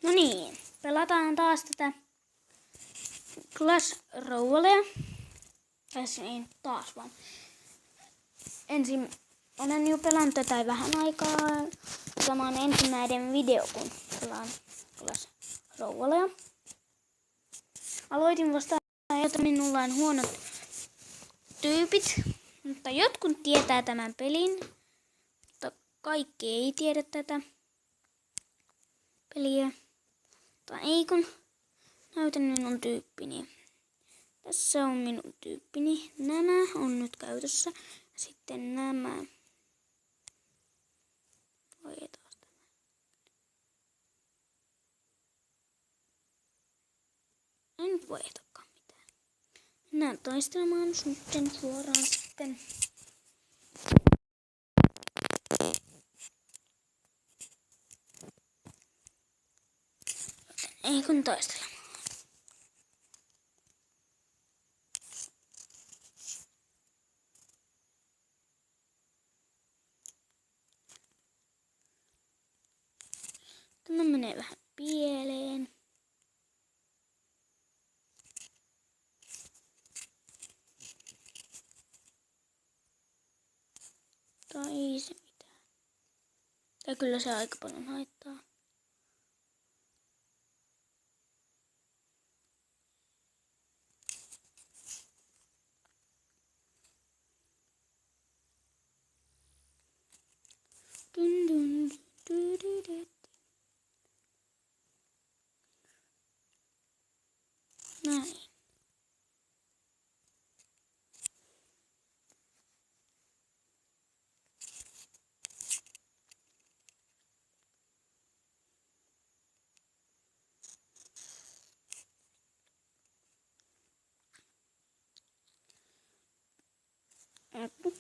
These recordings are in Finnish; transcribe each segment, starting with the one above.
No niin, pelataan taas tätä Clash Royalea. Tässä ei taas vaan. Ensin olen jo pelannut tätä vähän aikaa. Tämä on ensimmäinen video, kun pelaan Clash Royalea. Aloitin vasta, että minulla on huonot tyypit. Mutta jotkut tietää tämän pelin. Mutta kaikki ei tiedä tätä peliä. Tai ei kun näytän minun tyyppini. Tässä on minun tyyppini. Nämä on nyt käytössä. Sitten nämä. En nyt voitakaan mitään. Mennään taistelemaan sitten suoraan sitten. Ei kun taistelemaan. Tämä menee vähän pieleen. Tai ei se mitään. Ja kyllä se aika paljon haittaa. Näin.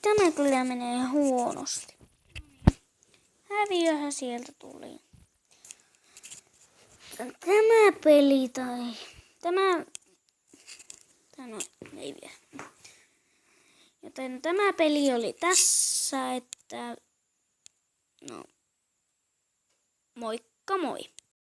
Tämä kyllä menee huonosti. Häviöhän sieltä tuli. Tämä peli tai tämä ei vielä. Joten tämä peli oli tässä, että no moikka moi.